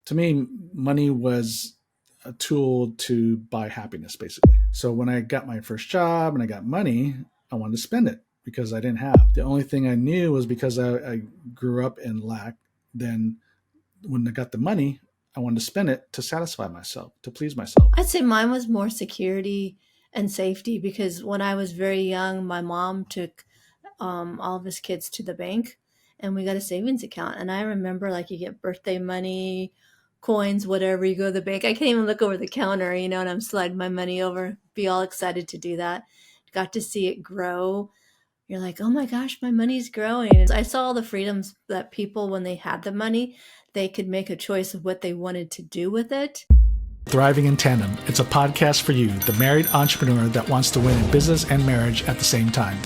to me, money was a tool to buy happiness, basically. So when I got my first job and I got money, I wanted to spend it because I didn't have. The only thing I knew was because I grew up in lack. Then when I got the money, I wanted to spend it to satisfy myself, to please myself. I'd say mine was more security and safety because when I was very young, my mom took all of his kids to the bank and we got a savings account. And I remember like you get birthday money, coins, whatever, you go to the bank. I can't even look over the counter, and I'm sliding my money over, be all excited to do that. Got to see it grow. You're like, oh my gosh, my money's growing. And I saw all the freedoms that people, when they had the money, they could make a choice of what they wanted to do with it. Thriving in Tandem. It's a podcast for you, the married entrepreneur that wants to win in business and marriage at the same time.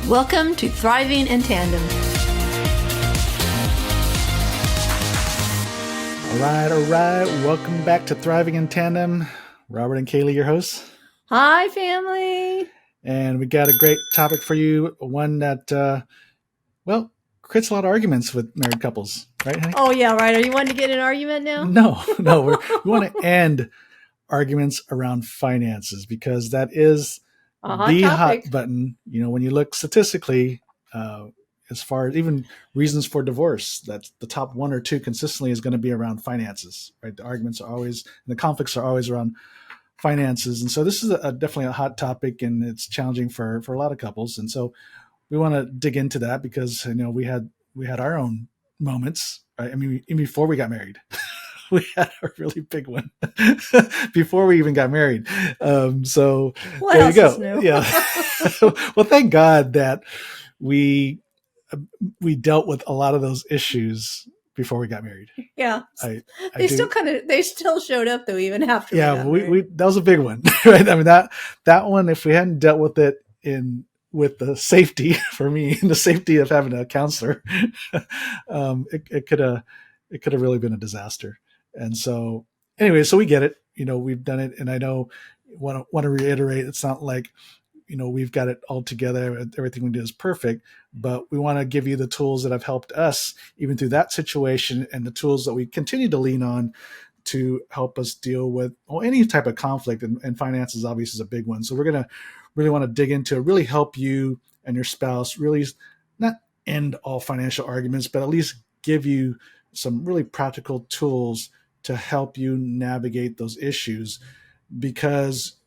Welcome to Thriving in Tandem. All right. Welcome back to Thriving in Tandem. Robert and Kaylee, your hosts. Hi, family. And we got a great topic for you, one that, creates a lot of arguments with married couples, right, honey? Oh, yeah, right. Are you wanting to get in an argument now? No. We want to end arguments around finances because that is the hot button. When you look statistically, as far as even reasons for divorce, that's the top one or two consistently is going to be around finances, right? The arguments are always, and the conflicts are always around finances. And so this is definitely a hot topic, and it's challenging for a lot of couples. And so we want to dig into that because, we had our own moments, right? I mean, even before we got married, we had a really big one before we even got married. So what there else you go. Is new? Yeah. Well, thank God that we dealt with a lot of those issues before we got married. Yeah. They still showed up though, even after. Yeah. We that was a big one, right? I mean, that one, if we hadn't dealt with it with the safety for me and the safety of having a counselor, it could have really been a disaster. And so anyway, so we get it, we've done it. And I know want to reiterate, it's not like, we've got it all together. Everything we do is perfect, but we want to give you the tools that have helped us even through that situation and the tools that we continue to lean on to help us deal with any type of conflict. And finances obviously is a big one. So we're going to really want to dig into it, really help you and your spouse really not end all financial arguments, but at least give you some really practical tools to help you navigate those issues, because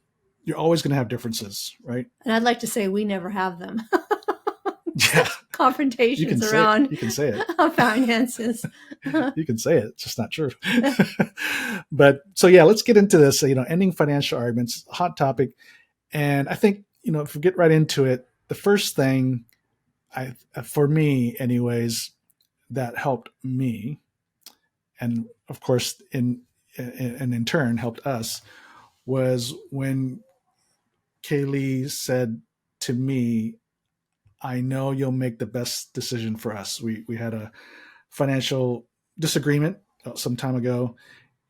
you're always going to have differences, right? And I'd like to say we never have them. Yeah. Confrontations around you can say it. Finances. You can say it. It's just not true. But so, yeah, let's get into this. Ending financial arguments, hot topic. And I think, if we get right into it, the first thing for me anyways, that helped me, and of course, in turn helped us, was when Kaylee said to me, I know you'll make the best decision for us. We had a financial disagreement some time ago.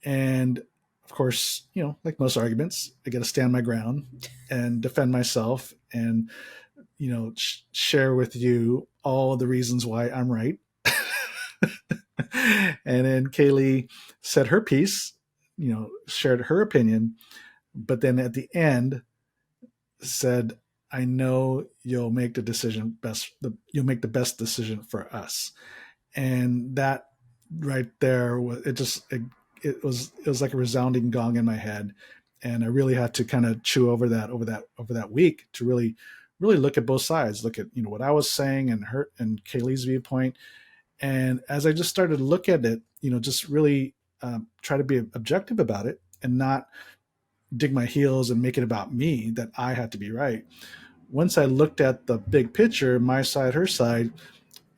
And of course, like most arguments, I got to stand my ground and defend myself and, share with you all the reasons why I'm right. And then Kaylee said her piece, shared her opinion, but then at the end said, I know you'll make you'll make the best decision for us. And that right there, it was like a resounding gong in my head. And I really had to kind of chew over that week to really look at both sides, look at, what I was saying and Kaylee's viewpoint. And as I just started to look at it, just really try to be objective about it and not dig my heels and make it about me that I had to be right. Once I looked at the big picture, my side, her side,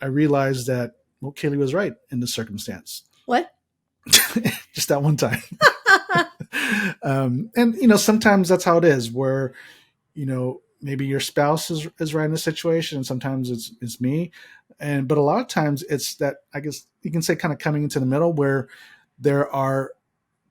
I realized that, Kaylee was right in this circumstance. What? Just that one time. And, sometimes that's how it is where, maybe your spouse is right in the situation and sometimes it's me. But a lot of times it's that, I guess you can say, kind of coming into the middle where there are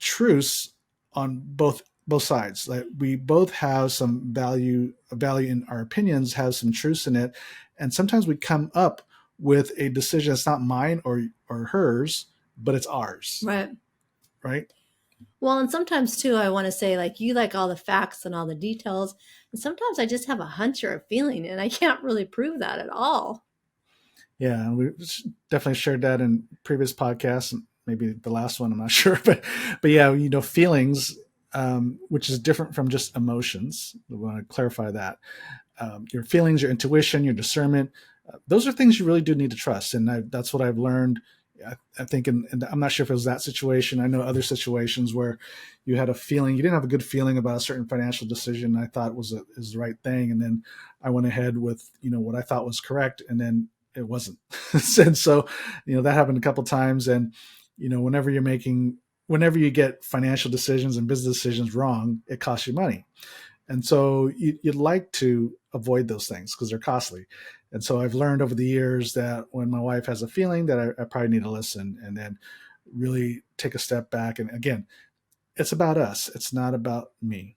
truths on both sides. Like we both have some value in our opinions, have some truths in it. And sometimes we come up with a decision that's not mine or hers, but it's ours. Right. right? Well, and sometimes too, I want to say like you like all the facts and all the details, and sometimes I just have a hunch or a feeling, and I can't really prove that at all. Yeah, and we definitely shared that in previous podcasts, and maybe the last one. I'm not sure, but yeah, feelings, which is different from just emotions. I want to clarify that. Your feelings, your intuition, your discernment, those are things you really do need to trust, and that's what I've learned. I think, and I'm not sure if it was that situation. I know other situations where you had a feeling, you didn't have a good feeling about a certain financial decision. I thought is the right thing, and then I went ahead with what I thought was correct, and then it wasn't. And so, that happened a couple times. And whenever you get financial decisions and business decisions wrong, it costs you money. And so you'd like to avoid those things because they're costly. And so I've learned over the years that when my wife has a feeling that I probably need to listen and then really take a step back. And again, it's about us. It's not about me.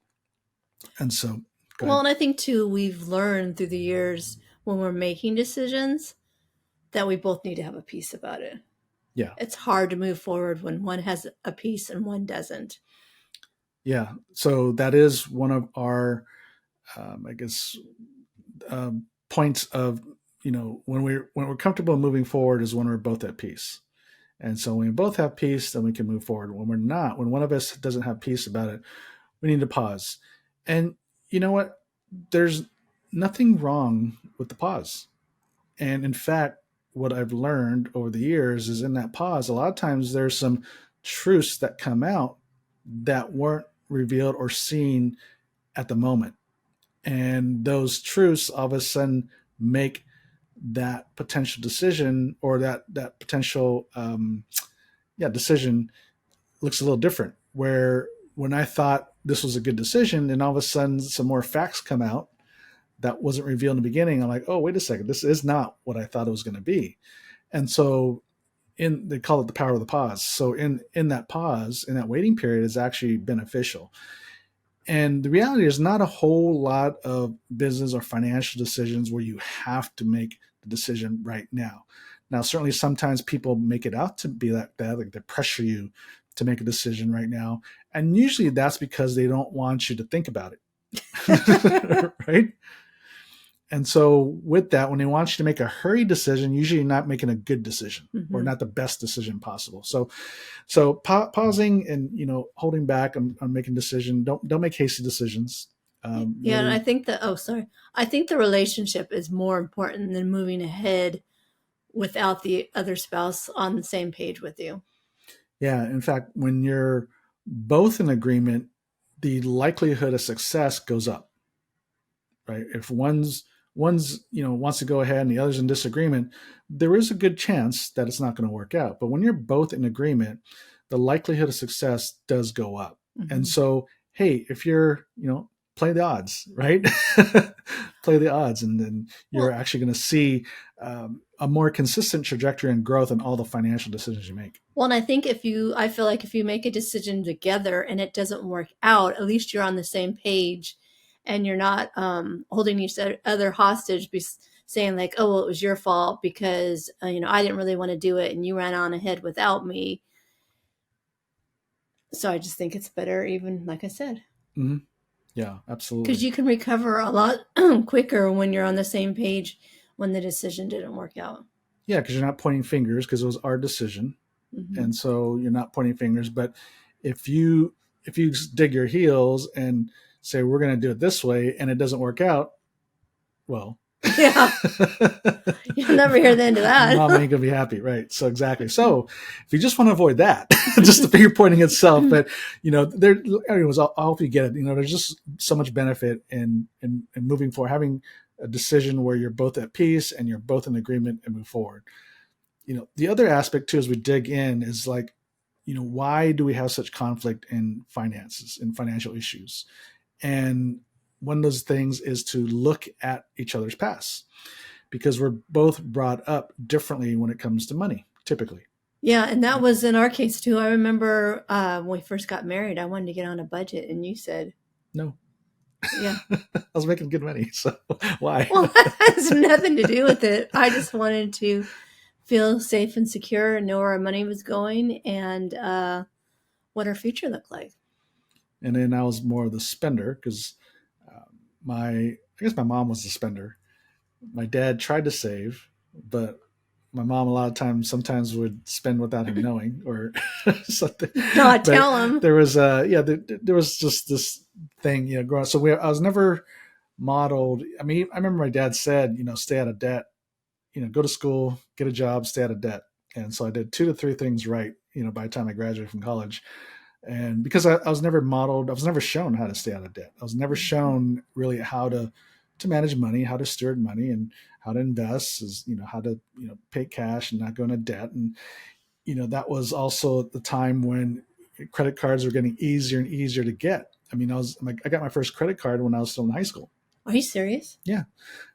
And so, go Well, ahead. and I think too, we've learned through the years when we're making decisions that we both need to have a piece about it. Yeah. It's hard to move forward when one has a piece and one doesn't. Yeah. So that is one of our, I guess, points of, when we're comfortable moving forward is when we're both at peace. And so when we both have peace, then we can move forward. When we're not, when one of us doesn't have peace about it, we need to pause. And you know what? There's nothing wrong with the pause. And in fact, what I've learned over the years is in that pause, a lot of times there's some truths that come out that weren't revealed or seen at the moment. And those truths all of a sudden make that potential decision or that potential decision looks a little different. Where when I thought this was a good decision, and all of a sudden some more facts come out that wasn't revealed in the beginning, I'm like, oh, wait a second, this is not what I thought it was going to be. And so they call it the power of the pause. So in that pause, in that waiting period, is actually beneficial. And the reality is not a whole lot of business or financial decisions where you have to make the decision right now. Now, certainly sometimes people make it out to be like that, like they pressure you to make a decision right now. And usually that's because they don't want you to think about it. Right? And so with that, when they want you to make a hurried decision, usually you're not making a good decision or not the best decision possible. So pausing and holding back on making decision. Don't make hasty decisions. Yeah, and I Really, think that, oh, sorry. I think the relationship is more important than moving ahead without the other spouse on the same page with you. yeah. In fact, when you're both in agreement, the likelihood of success goes up. Right? If one's wants to go ahead and the other's in disagreement, there is a good chance that it's not going to work out. But when you're both in agreement, the likelihood of success does go up. And Mm-hmm. so, hey, if you're, play the odds, right? Play the odds, and then you're Well, actually going to see a more consistent trajectory and growth in all the financial decisions you make. well, and I think I feel like if you make a decision together and it doesn't work out, at least you're on the same page, and you're not holding each other hostage, saying like, "Oh, well, it was your fault because I didn't really want to do it and you ran on ahead without me." So I just think it's better, even like I said, Mm-hmm. Yeah, because absolutely. you can recover a lot quicker when you're on the same page when the decision didn't work out. Yeah, because you're not pointing fingers because it was our decision, Mm-hmm. and so you're not pointing fingers. But if you dig your heels and say we're going to do it this way and it doesn't work out, well, Yeah, you'll never hear the end of mom that. ain't gonna be happy, right? So exactly. So if you just want to avoid that, just the finger pointing itself, but there. Anyways, I'll help you get it. There's just so much benefit in moving forward, having a decision where you're both at peace and you're both in agreement and move forward. The other aspect too, as we dig in, is like, why do we have such conflict in finances and financial issues? And one of those things is to look at each other's past because we're both brought up differently when it comes to money, typically. Yeah, and that was in our case too. I remember when we first got married, I wanted to get on a budget, and you said, No, "Yeah." I was making good money, so why? Well, that has nothing to do with it. I just wanted to feel safe and secure and know where our money was going. And what our future looked like. And then I was more of the spender because I guess my mom was the spender. My dad tried to save, but my mom a lot of times sometimes would spend without him knowing or something. Not But tell them. there was there was just this thing, growing up. So I was never modeled. I mean, I remember my dad said, stay out of debt, go to school, get a job, stay out of debt. And so I did 2 to 3 things right, by the time I graduated from college. And because I was never modeled, I was never shown how to stay out of debt. I was never shown really how to manage money, how to steward money, and how to invest, is how to pay cash and not go into debt. And that was also the time when credit cards were getting easier and easier to get. I mean, I got my first credit card when I was still in high school. Are you serious? Yeah,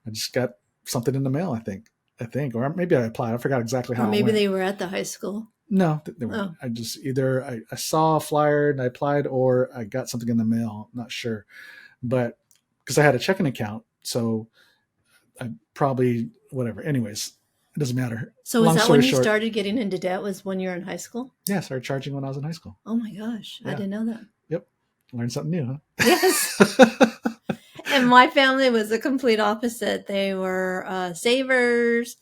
I just got something in the mail. Or maybe I applied. I forgot exactly Or how it maybe went. they were at the high school. No, they weren't. Oh, I just either I saw a flyer and I applied, or I got something in the mail. I'm not sure, but because I had a checking account, so I probably whatever. Anyways, it doesn't matter. so is Long that story when you short, started getting into debt? Was when you were in high school? yeah, I started charging when I was in high school. Oh my gosh, I Yeah. didn't know that. Yep. Learned something new, Yes. huh? And my family was the complete opposite. They were savers.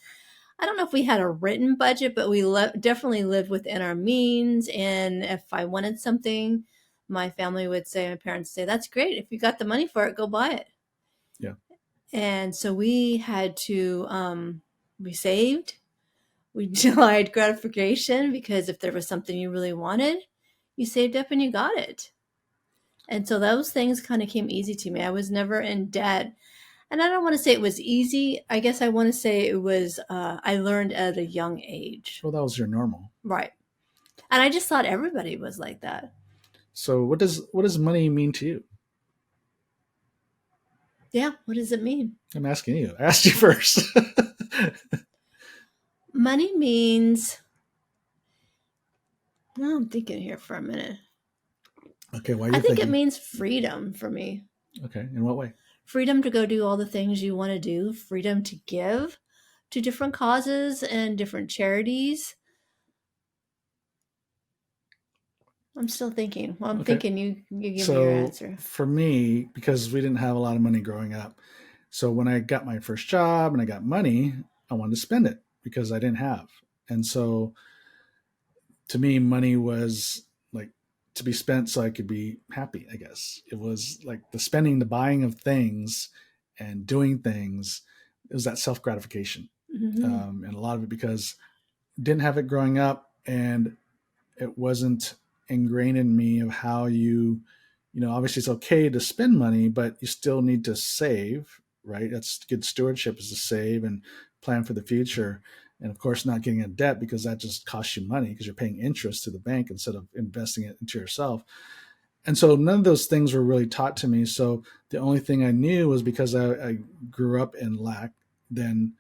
I don't know if we had a written budget, but we definitely lived within our means. And if I wanted something, my family would say, my parents say, "That's great. If you got the money for it, go buy it." Yeah. And so we had to, we saved, we delayed gratification because if there was something you really wanted, you saved up and you got it. And so those things kind of came easy to me. I was never in debt. And I don't want to say it was easy. I guess I want to say it was, I learned at a young age. Well, that was your normal. Right. And I just thought everybody was like that. So what does money mean to you? Yeah. What does it mean? I'm asking you. I asked you first. Money means, well, I'm thinking here for a minute. Okay, why are I you think it thinking? means freedom for me. Okay, in what way? Freedom to go do all the things you want to do, freedom to give to different causes and different charities. I'm still thinking. Well, I'm Okay, thinking you give me your so answer. for me, because we didn't have a lot of money growing up, so when I got my first job and I got money, I wanted to spend it because I didn't have. And so to me, money was like to be spent so I could be happy, I guess. It was like the spending, the buying of things and doing things. It was that self gratification. Mm-hmm. And a lot of it because didn't have it growing up, and it wasn't ingrained in me of how obviously it's okay to spend money, but you still need to save, right? That's good stewardship, is to save and plan for the future. And of course, not getting in debt, because that just costs you money because you're paying interest to the bank instead of investing it into yourself. And so none of those things were really taught to me. So the only thing I knew was because I grew up in lack, then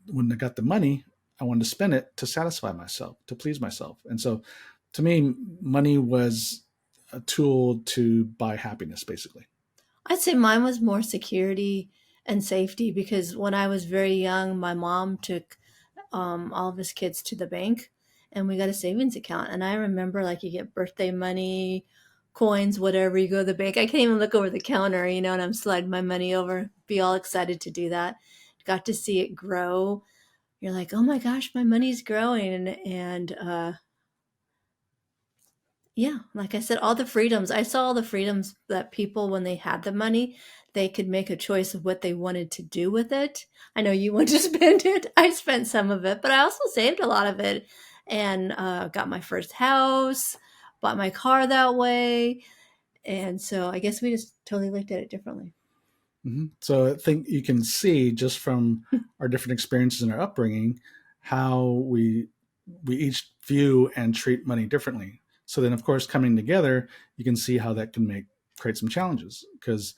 when I got the money, I wanted to spend it to satisfy myself, to please myself. And so to me, money was a tool to buy happiness, basically. I'd say mine was more security and safety because when I was very young, my mom took all of his kids to the bank and we got a savings account. And I remember like you get birthday money, coins, whatever, you go to the bank. I can't even look over the counter, and I'm sliding my money over, be all excited to do that. Got to see it grow. You're like, oh my gosh, my money's growing. And yeah, like I said, all the freedoms. I saw all the freedoms that people, when they had the money, they could make a choice of what they wanted to do with it. I know you want to spend it. I spent some of it, but I also saved a lot of it and got my first house, bought my car that way. And so I guess we just totally looked at it differently. Mm-hmm. So I think you can see just from our different experiences and our upbringing how we each view and treat money differently. So then, of course, coming together, you can see how that can create some challenges, because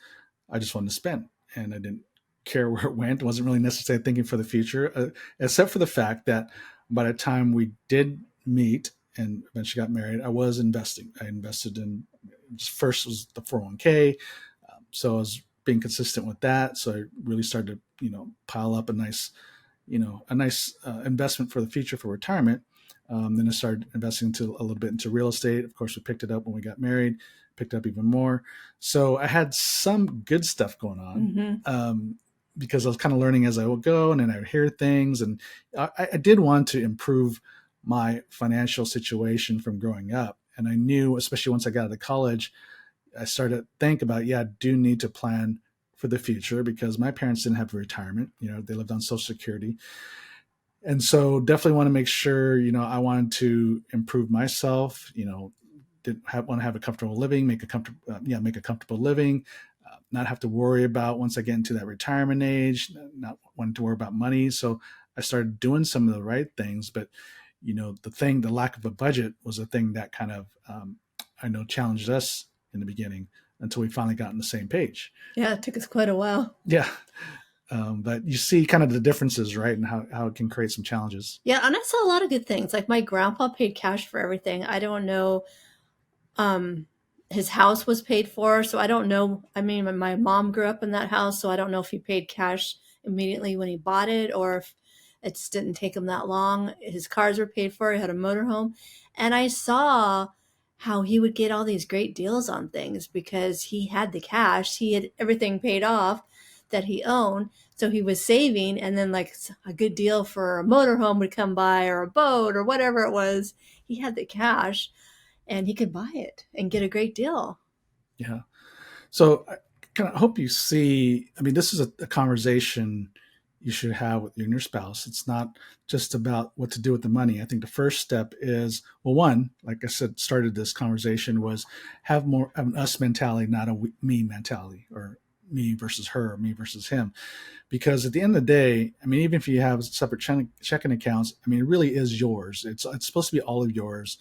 I just wanted to spend and I didn't care where it went. I wasn't really necessarily thinking for the future, except for the fact that by the time we did meet and eventually got married, I was investing. I invested in, first was the 401k. So I was being consistent with that. So I really started to, pile up a nice investment for the future, for retirement. Then I started investing into a little bit into real estate. Of course, we picked it up when we got married, picked up even more. So I had some good stuff going on. Mm-hmm. Because I was kind of learning as I would go, and then I would hear things, and I did want to improve my financial situation from growing up. And I knew, especially once I got out of college, I started to think about, yeah, I do need to plan for the future because my parents didn't have retirement. They lived on Social Security. And so definitely want to make sure, I wanted to improve myself, want to have a comfortable living, make a comfortable living, not have to worry about once I get into that retirement age, not wanting to worry about money. So I started doing some of the right things, but the lack of a budget was a thing that kind of, I know, challenged us in the beginning until we finally got on the same page. Yeah, it took us quite a while. Yeah. But you see kind of the differences, right? And how it can create some challenges. Yeah, and I saw a lot of good things. Like my grandpa paid cash for everything. I don't know. Um, his house was paid for, so I don't know. I mean, my mom grew up in that house, so I don't know if he paid cash immediately when he bought it or if it just didn't take him that long. His cars were paid for. He had a motorhome, and I saw how he would get all these great deals on things because he had the cash. He had everything paid off that he owned. So he was saving, and then like a good deal for a motorhome would come by or a boat or whatever it was. He had the cash and he could buy it and get a great deal. Yeah. So I kind of hope you see. I mean, this is a conversation you should have with you and your spouse. It's not just about what to do with the money. I think the first step is, well, one, like I said, started this conversation was have an us mentality, not a me mentality, or me versus her, or me versus him. Because at the end of the day, I mean, even if you have separate checking accounts, I mean, it really is yours. It's supposed to be all of yours,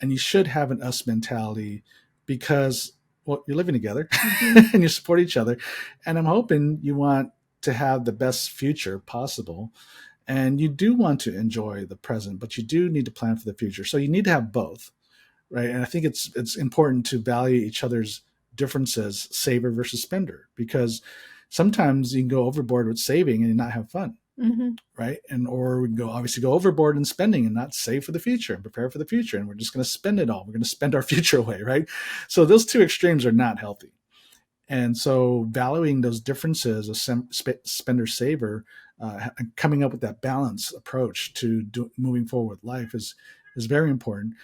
and you should have an us mentality because, well, you're living together Mm-hmm. and you support each other, and I'm hoping you want to have the best future possible, and you do want to enjoy the present, but you do need to plan for the future. So you need to have both, right? And I think it's important to value each other's differences, saver versus spender, because sometimes you can go overboard with saving and not have fun, Mm-hmm. right? And or we can obviously go overboard in spending and not save for the future and prepare for the future, and we're just going to spend it all. We're going to spend our future away, right? So those two extremes are not healthy. And so valuing those differences of spender saver, coming up with that balanced approach to moving forward with life is very important.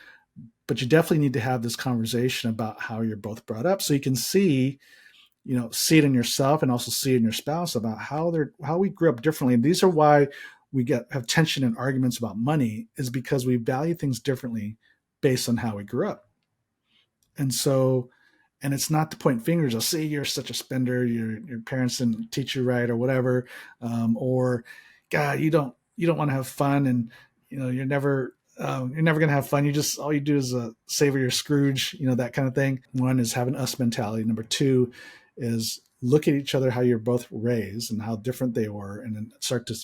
But you definitely need to have this conversation about how you're both brought up, so you can see it in yourself and also see it in your spouse about how we grew up differently. And these are why we have tension and arguments about money, is because we value things differently based on how we grew up. And so, and it's not to point fingers. I'll say you're such a spender. Your parents didn't teach you right, or whatever, or God, you don't want to have fun, and you're never gonna have fun. You just all you do is savor your Scrooge, that kind of thing. One is have an us mentality. Number two is look at each other how you're both raised and how different they were, and then start to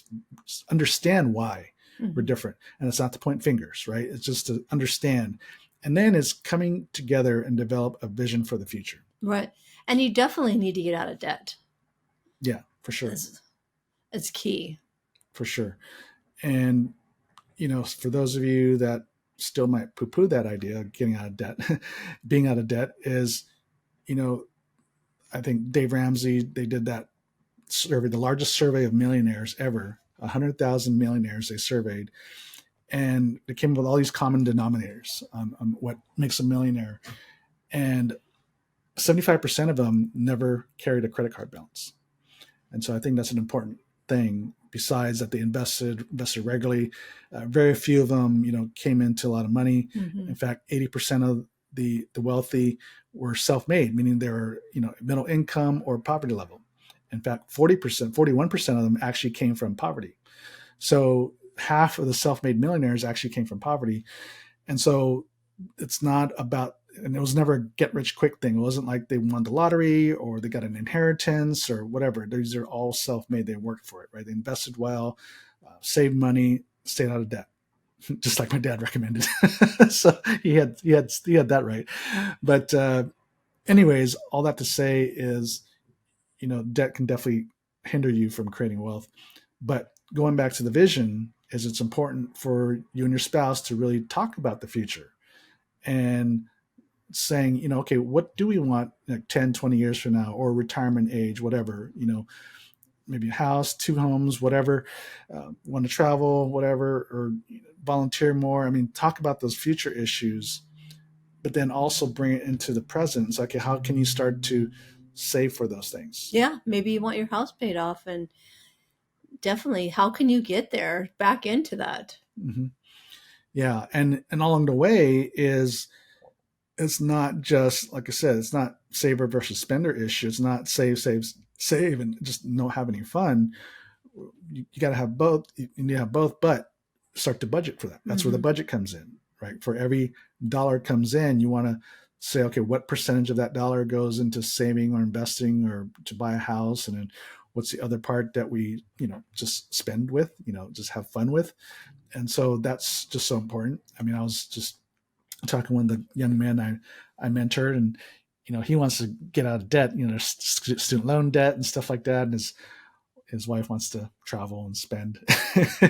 understand why we're Mm-hmm. different. And it's not to point fingers, right? It's just to understand, and then it's coming together and develop a vision for the future. Right. And you definitely need to get out of debt. Yeah, for sure. It's, it's key. For sure. And for those of you that still might poo-poo that idea of getting out of debt, being out of debt is, you know, I think Dave Ramsey, they did that survey, the largest survey of millionaires ever, 100,000 millionaires they surveyed. And they came up with all these common denominators on what makes a millionaire. And 75% of them never carried a credit card balance. And so I think that's an important thing. Besides that, they invested regularly. Very few of them, came into a lot of money. Mm-hmm. In fact, 80% of the wealthy were self-made, meaning they were, middle income or poverty level. In fact, 40%, 41% of them actually came from poverty. So half of the self-made millionaires actually came from poverty. And so it's not about, and it was never a get rich quick thing. It wasn't like they won the lottery or they got an inheritance or whatever. These are all self-made. They worked for it, right? They invested well, saved money, stayed out of debt, just like my dad recommended. So he had that right. But anyways, all that to say is, debt can definitely hinder you from creating wealth. But going back to the vision is it's important for you and your spouse to really talk about the future and saying, okay, what do we want like 10, 20 years from now, or retirement age, whatever, maybe a house, two homes, whatever, want to travel, whatever, or volunteer more. I mean, talk about those future issues, but then also bring it into the present. It's like, okay, how can you start to save for those things? Yeah, maybe you want your house paid off, and definitely, how can you get there back into that? Mm-hmm. Yeah, and along the way is, it's not just like I said, it's not saver versus spender issue. It's not save, save, save, and just not have any fun. You got to have both. You need to have both, but start to budget for that. That's where the Mm-hmm. budget comes in, right? For every dollar comes in, you want to say, okay, what percentage of that dollar goes into saving or investing or to buy a house, and then what's the other part that we, just spend with, just have fun with. And so that's just so important. I mean, I was just talking with the young man I mentored, and he wants to get out of debt, student loan debt and stuff like that, and his wife wants to travel and spend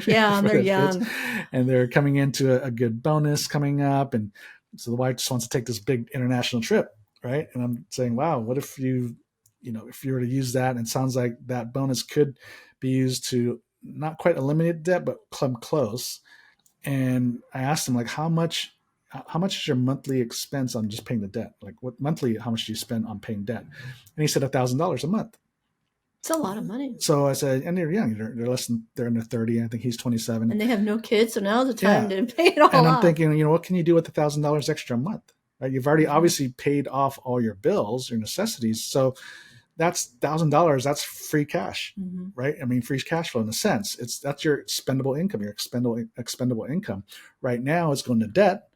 Yeah, and for they're their kids, young. and they're coming into a good bonus coming up, and so the wife just wants to take this big international trip, right? And I'm saying, wow, what if if you were to use that, and it sounds like that bonus could be used to not quite eliminate debt, but come close. And I asked him, like, how much is your monthly expense on just paying the debt? Like, what monthly, how much do you spend on paying debt? And he said $1,000 a month. It's a lot of money. So I said, and they're young, they're less than, they're under 30. I think he's 27. And they have no kids, so now's the time Yeah. to pay it all And I'm off. thinking, what can you do with $1,000 extra a month? Right? You've already obviously paid off all your bills, your necessities. So that's $1,000. That's free cash, Mm-hmm. right? I mean, free cash flow in a sense. That's your spendable income, your expendable income. Right now, it's going to debt,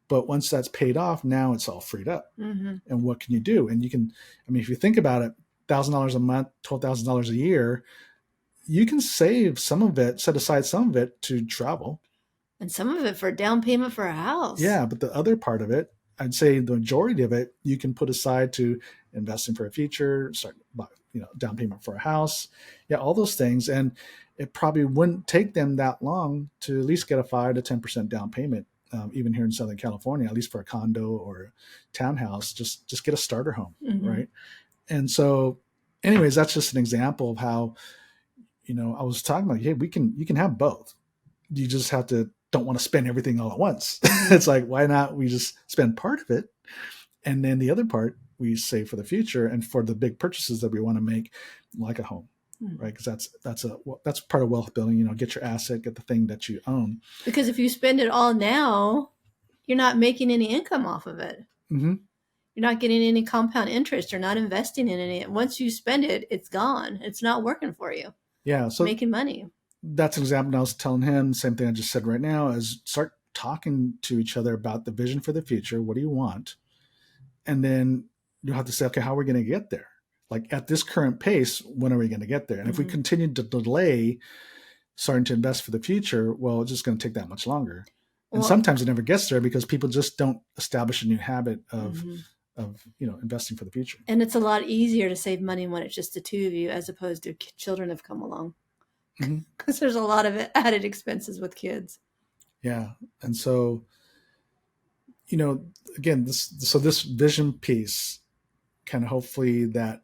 but once that's paid off, now it's all freed up. Mm-hmm. And what can you do? And you can, I mean, if you think about it, $1,000 a month, $12,000 a year, you can save some of it, set aside some of it to travel. And some of it for a down payment for a house. Yeah, but the other part of it, I'd say the majority of it, you can put aside to investing for a future, start, down payment for a house. Yeah, all those things. And it probably wouldn't take them that long to at least get a 5 to 10% down payment, even here in Southern California, at least for a condo or a townhouse. Just get a starter home, Mm-hmm. right? And so, anyways, that's just an example of how, I was talking about, hey, you can have both. You just have to don't want to spend everything all at once. Mm-hmm. It's like, why not we just spend part of it, and then the other part we save for the future and for the big purchases that we want to make, like a home, Mm-hmm. right? Because that's part of wealth building. Get your asset, get the thing that you own. Because if you spend it all now, you're not making any income off of it. Mm-hmm. You're not getting any compound interest. You're not investing in any. Once you spend it, it's gone. It's not working for you. Yeah. So Making money. that's an example. I was telling him same thing I just said right now, is start talking to each other about the vision for the future. What do you want? And then you'll have to say, okay, how are we going to get there? Like, at this current pace, when are we going to get there? And if we continue to delay starting to invest for the future, well, it's just going to take that much longer. And sometimes it never gets there because people just don't establish a new habit of investing for the future. And it's a lot easier to save money when it's just the two of you, as opposed to children have come along. Because there's a lot of added expenses with kids. Yeah. And so, again, this vision piece kind of, hopefully that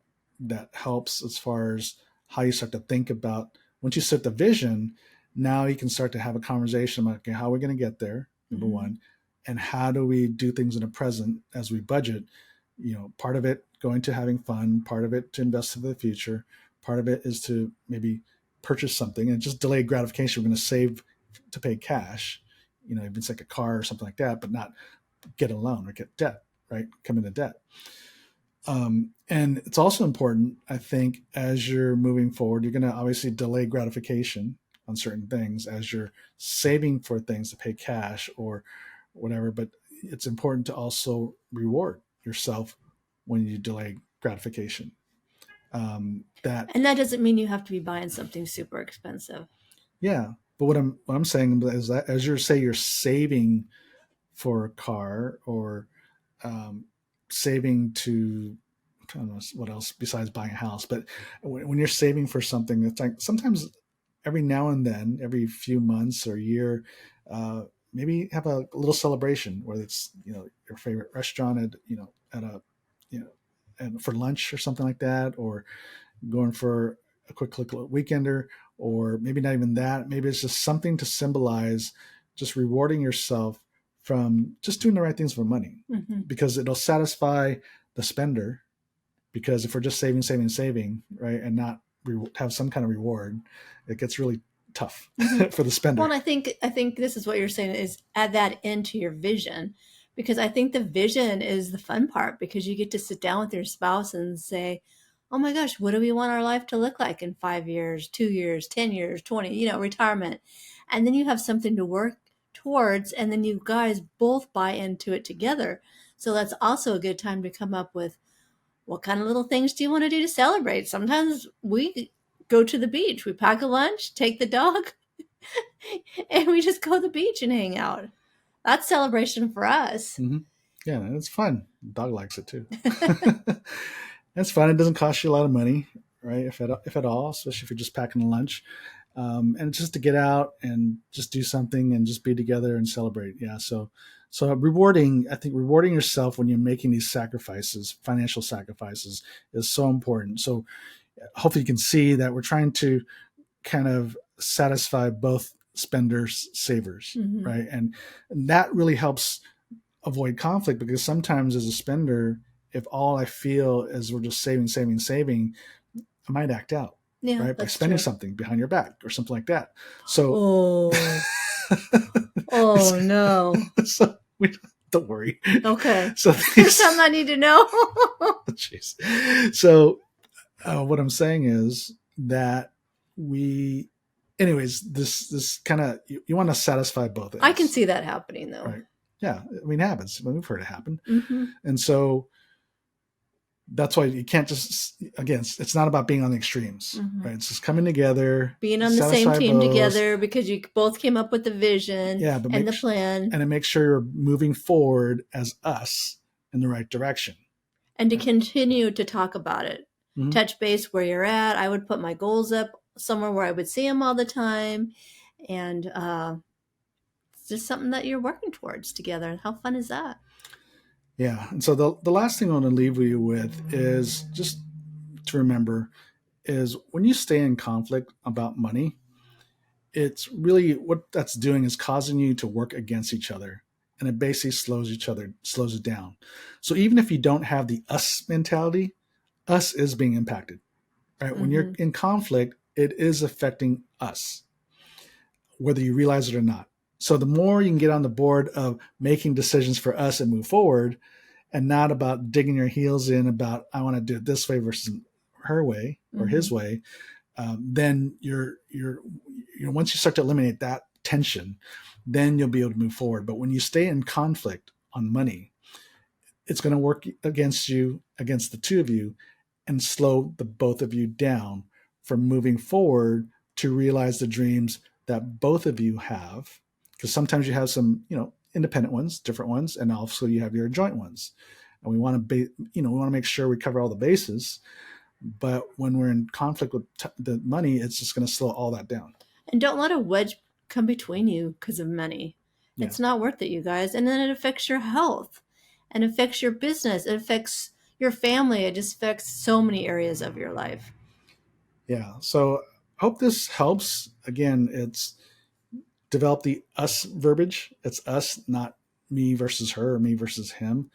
helps as far as how you start to think about, once you set the vision, now you can start to have a conversation about, okay, how are we going to get there, number one, and how do we do things in the present as we budget. Part of it going to having fun, part of it to invest for the future, part of it is to maybe purchase something, and just delayed gratification. We're going to save to pay cash, if it's like a car or something like that, but not get a loan or get debt, right? Come into debt. And it's also important, I think, as you're moving forward, you're going to obviously delay gratification on certain things as you're saving for things to pay cash or whatever. But it's important to also reward yourself when you delay gratification. And that doesn't mean you have to be buying something super expensive. Yeah, but what I'm saying is that as you're saving for a car, or saving to, I don't know what else besides buying a house, but when you're saving for something, it's like sometimes every now and then, every few months or year, maybe have a little celebration, whether it's your favorite restaurant at at a you know and for lunch or something like that, or going for a quick little weekender, or maybe not even that. Maybe it's just something to symbolize just rewarding yourself from just doing the right things for money, Mm-hmm. because it'll satisfy the spender. Because if we're just saving, right, and not have some kind of reward, it gets really tough Mm-hmm. for the Well, spender. and I think this is what you're saying is add that into your vision, because I think the vision is the fun part, because you get to sit down with your spouse and say, "Oh my gosh, what do we want our life to look like in 5 years, 2 years, 10 years, 20? Retirement," and then you have something to work towards, and then you guys both buy into it together. So that's also a good time to come up with what kind of little things do you want to do to celebrate. Sometimes we go to the beach, we pack a lunch, take the dog, and we just go to the beach and hang out. That's celebration for us. Mm-hmm. Yeah, and it's fun. The dog likes it too. It's fun. It doesn't cost you a lot of money, right? If at all, especially if you're just packing a lunch, and just to get out and just do something and just be together and celebrate. Yeah. So rewarding. I think rewarding yourself when you're making these sacrifices, financial sacrifices, is so important. So hopefully you can see that we're trying to kind of satisfy both spenders, savers, Mm-hmm. right? And that really helps avoid conflict, because sometimes as a spender, if all I feel is we're just saving, I might act out, Yeah, right? By that's spending true. something behind your back or something like that. So, Oh, oh no. so we don't worry. Okay. So There's something these, I need to know. jeez. So what I'm saying is that we, anyways, this kind of you want to satisfy both I can ends, see that happening though. right? Yeah, I mean, it happens. We've heard it happen, Mm-hmm. and so that's why you can't just, again, it's not about being on the extremes, Mm-hmm. right? It's just coming together, Being on the same satisfy team both. together because you both came up with the vision Yeah, but and the plan, and it makes sure you're moving forward as us in the right direction. and to continue to talk about it. Mm-hmm. Touch base where you're at. I would put my goals up somewhere where I would see them all the time. And it's just something that you're working towards together. How fun is that? Yeah, and so the last thing I want to leave you with is just to remember is when you stay in conflict about money, it's really what that's doing is causing you to work against each other, and it basically slows it down. So even if you don't have the us mentality, us is being impacted, right? When you're Mm-hmm. in conflict, it is affecting us, whether you realize it or not. So the more you can get on the board of making decisions for us and move forward, and not about digging your heels in about I want to do it this way versus her way or Mm-hmm. his way, then once you start to eliminate that tension, then you'll be able to move forward. But when you stay in conflict on money, it's going to work against you, against the two of you, and slow the both of you down from moving forward to realize the dreams that both of you have. Because sometimes you have some, independent ones, different ones, and also you have your joint ones. And we want to make sure we cover all the bases. But when we're in conflict with the money, it's just going to slow all that down. And don't let a wedge come between you because of money. Yeah. It's not worth it, you guys. And then it affects your health and affects your business. It affects your family. It just affects so many areas of your life. Yeah. So hope this helps. Again, it's develop the us verbiage. It's us, not me versus her or me versus him.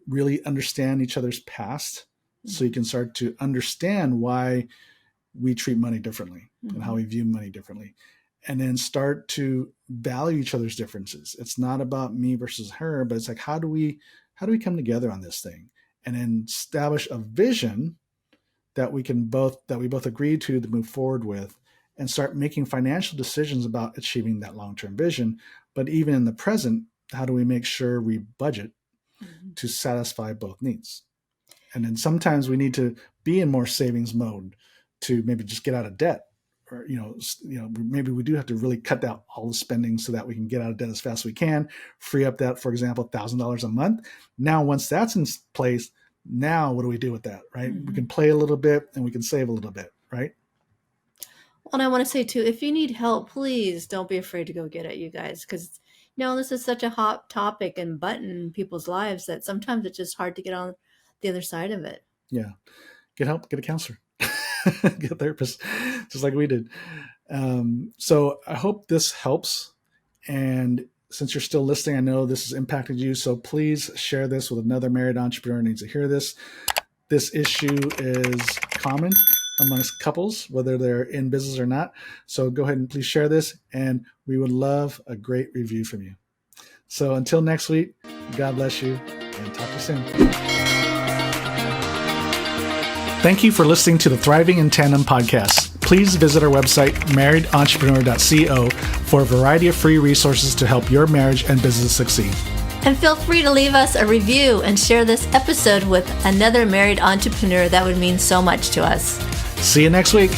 Really understand each other's past, so you can start to understand why we treat money differently and how we view money differently. And then start to value each other's differences. It's not about me versus her, but it's like, how do we come together on this thing? And then establish a vision that we both agree to move forward with, and start making financial decisions about achieving that long-term vision. But even in the present, how do we make sure we budget to satisfy both needs? And then sometimes we need to be in more savings mode to maybe just get out of debt, or maybe we do have to really cut down all the spending so that we can get out of debt as fast as we can, free up that, for example, $1,000 a month. Now once that's in place, now what do we do with that, right? We can play a little bit and we can save a little bit, right? Well, and I want to say too, if you need help, please don't be afraid to go get it, you guys, because this is such a hot topic and button in people's lives that sometimes it's just hard to get on the other side of it. Yeah. Get help, get a counselor, get a therapist, just like we did. So I hope this helps. And since you're still listening, I know this has impacted you. So please share this with another married entrepreneur who needs to hear this. This issue is common amongst couples, whether they're in business or not. So go ahead and please share this, and we would love a great review from you. So until next week, God bless you, and talk to you soon. Thank you for listening to the Thriving in Tandem podcast. Please visit our website, marriedentrepreneur.co, for a variety of free resources to help your marriage and business succeed. And feel free to leave us a review and share this episode with another married entrepreneur. That would mean so much to us. See you next week.